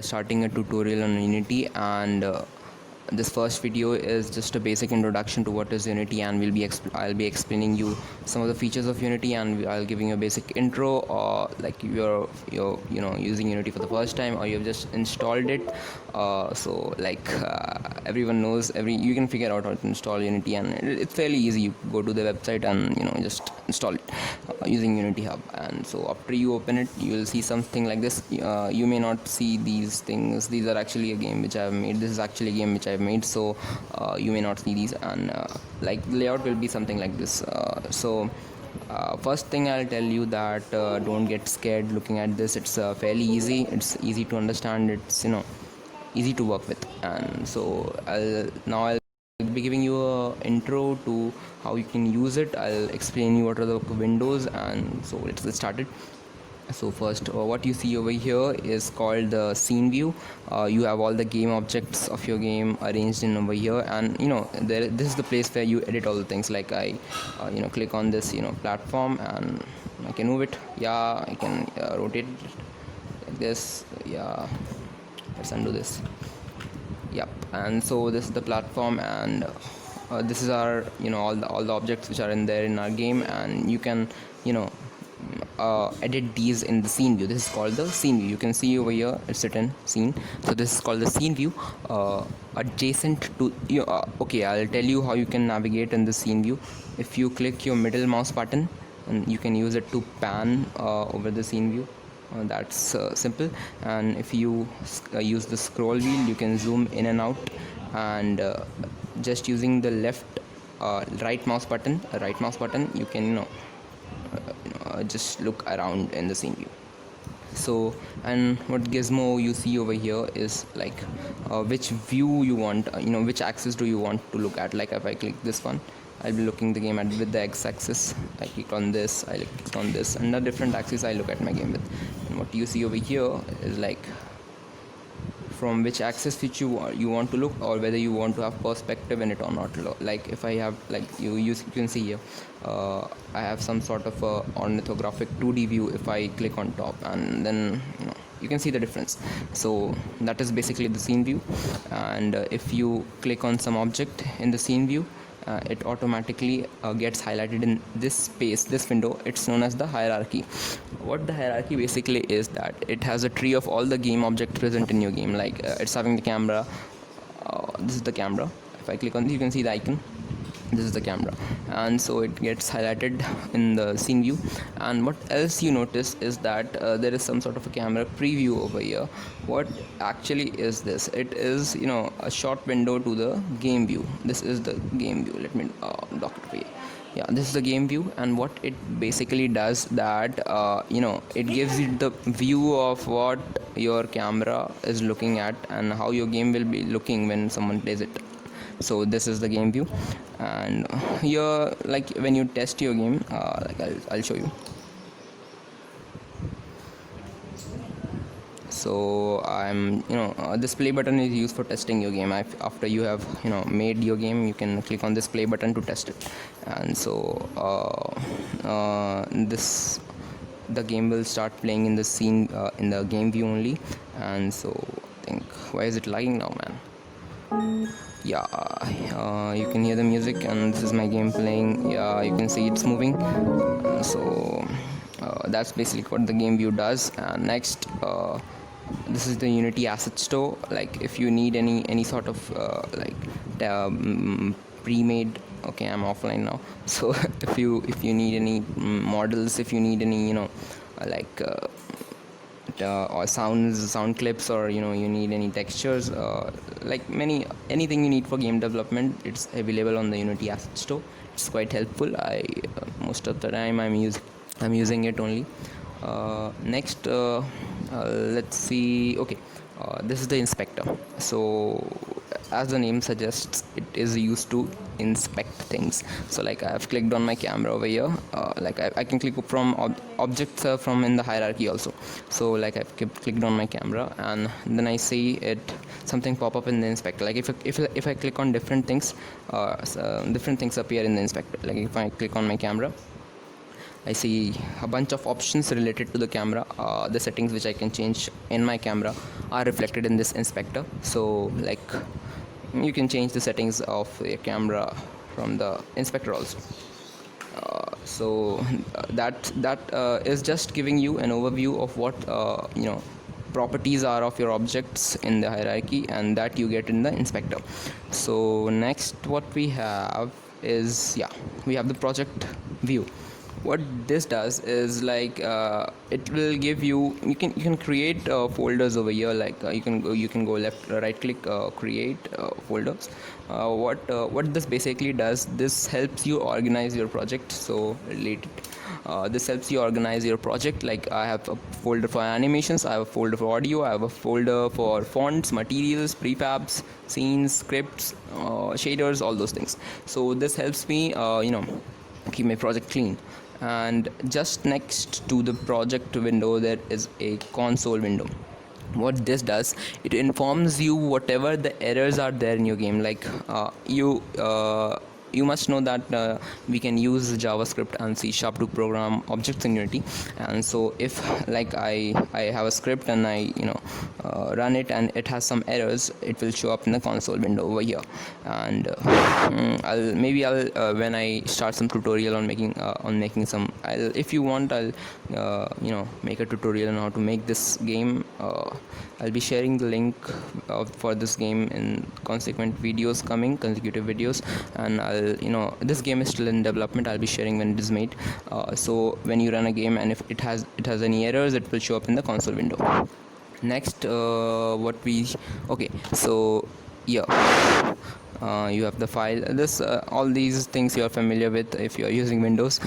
starting a tutorial on Unity, and this first video is just a basic introduction to what is Unity, and I'll be explaining you some of the features of Unity, and I'll giving you a basic intro, or like you're using Unity for the first time, or you've just installed it. Everyone knows, you can figure out how to install Unity, and it's fairly easy. You go to the website and just install it using Unity Hub. And so after you open it, you will see something like this. You may not see these things. These are actually a game which I have made. This is actually a game which I have made, so you may not see these, and like layout will be something like this. First thing I'll tell you that don't get scared looking at this. It's fairly easy. It's easy to understand. It's easy to work with. And so I'll be giving you a intro to how you can use it. I'll explain you what are the windows, and so let's get started. So first, what you see over here is called the scene view. You have all the game objects of your game arranged in over here, and this is the place where you edit all the things. Like I click on this platform, and I can move it. Yeah, I can rotate it like this. Yeah, let's undo this. Yep. And so this is the platform, and this is our all the objects which are in there in our game, and you can edit these in the scene view. This is called the scene view. You can see over here it's written scene, so this is called the scene view. Adjacent to okay, I'll tell you how you can navigate in the scene view. If you click your middle mouse button, and you can use it to pan over the scene view. That's simple. And if you use the scroll wheel, you can zoom in and out, and just using the right mouse button, you can just look around in the scene view. So, and what gizmo you see over here is like which view you want, which axis do you want to look at. Like if I click this one, I'll be looking the game at with the x-axis. I click on this, I click on this, and the different axis I look at my game with. And what you see over here is like from which axis which you want to look, or whether you want to have perspective in it or not. Like if I have, like you can see here, I have some sort of a orthographic 2D view. If I click on top, and then you can see the difference. So that is basically the scene view. And if you click on some object in the scene view, it automatically gets highlighted in this space, this window. It's known as the hierarchy. What the hierarchy basically is that it has a tree of all the game objects present in your game. Like it's having the camera. This is the camera. If I click on this, you can see the icon. This is the camera, and so it gets highlighted in the scene view. And what else you notice is that there is some sort of a camera preview over here. What actually is this? It is a short window to the game view. This is the game view. Let me lock it for you. Yeah, this is the game view, and what it basically does that it gives you the view of what your camera is looking at and how your game will be looking when someone plays it. So this is the game view, and here, like when you test your game, I'll show you. So I'm this play button is used for testing your game. After you have made your game, you can click on this play button to test it. And so the game will start playing in the scene in the game view only. And so I think, why is it lagging now, man? Yeah, you can hear the music, and this is my game playing. Yeah, you can see it's moving. So that's basically what the game view does. And next, this is the Unity asset store. Like if you need any sort of pre-made, okay, I'm offline now. So if you need any models, if you need any or sound clips, or you need any textures, anything you need for game development, it's available on the Unity asset store. It's quite helpful. Most of the time I'm using it only. Next, let's see. Okay, this is the inspector. So as the name suggests, it is used to inspect things. So like I have clicked on my camera over here. I can click from objects from in the hierarchy also. So like I've clicked on my camera, and then I see it something pop up in the inspector. Like if I click on different things, different things appear in the inspector. Like if I click on my camera, I see a bunch of options related to the camera. The settings which I can change in my camera are reflected in this inspector. So like you can change the settings of your camera from the inspector also. That is just giving you an overview of what properties are of your objects in the hierarchy, and that you get in the inspector. So next what we have is, yeah, we have the project view. What this does is like it will give you, you can create folders over here, like you can go left right click, create folders. What this basically does, this helps you organize your project. So related, this helps you organize your project. Like I have a folder for animations, I have a folder for audio, I have a folder for fonts, materials, prefabs, scenes, scripts, shaders, all those things. So this helps me keep my project clean. And just next to the project window there is a console window. What this does, it informs you whatever the errors are there in your game. Like you must know that we can use JavaScript and C# to program objects in Unity. And so if like I have a script and I run it and it has some errors, it will show up in the console window over here. And I'll when I start some tutorial on making some, if you want, I'll make a tutorial on how to make this game. I'll be sharing the link for this game in consecutive videos. And this game is still in development. I'll be sharing when it is made. So when you run a game and if it has any errors, it will show up in the console window. Next, okay, so yeah, you have the file. All these things you are familiar with if you are using Windows.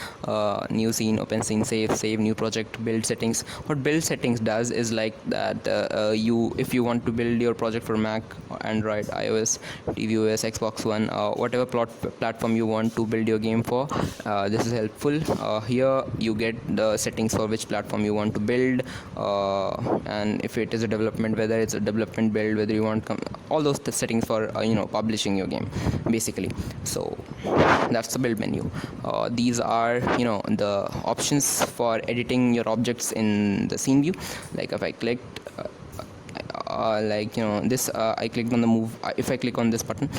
New scene, open scene, save new project, build settings. What build settings does is like that, if you want to build your project for Mac, Android, iOS, tvOS, Xbox One, whatever platform you want to build your game for, this is helpful. Here you get the settings for which platform you want to build, and if it is a development, whether it's a development build, whether you want all those settings for publishing your game basically. So that's the build menu. These are the options for editing your objects in the scene view. Like if I clicked this, I clicked on the move. If I click on this button,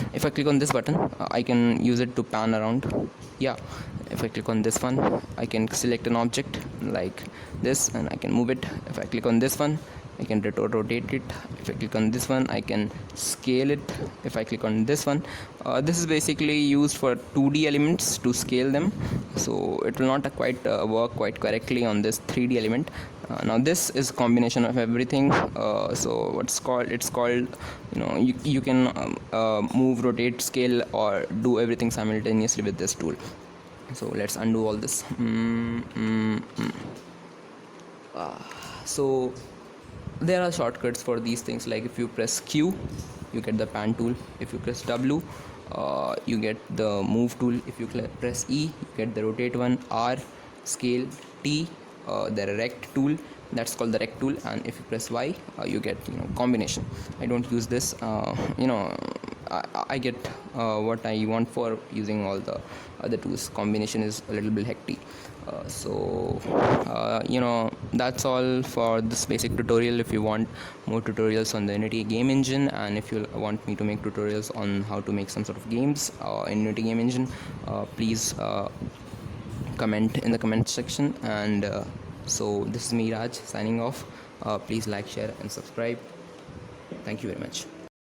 I can use it to pan around. Yeah, if I click on this one, I can select an object like this and I can move it. If I click on this one, I can rotate it. If I click on this one, I can scale it. If I click on this one, this is basically used for 2D elements to scale them, so it will not quite work quite correctly on this 3D element. Now this is a combination of everything. So it's called you can move, rotate, scale, or do everything simultaneously with this tool. So let's undo all this. So there are shortcuts for these things. Like if you press Q, you get the pan tool. If you press W, you get the move tool. If you press E, you get the rotate one. R, scale. T, the rect tool, that's called the rect tool. And if you press Y, you get combination. I don't use this. I get what I want for using all the other tools. Combination is a little bit hectic. That's all for this basic tutorial. If you want more tutorials on the Unity game engine, and if you want me to make tutorials on how to make some sort of games in Unity game engine, please comment in the comment section. And so this is me, Raj, signing off. Please like, share and subscribe. Thank you very much.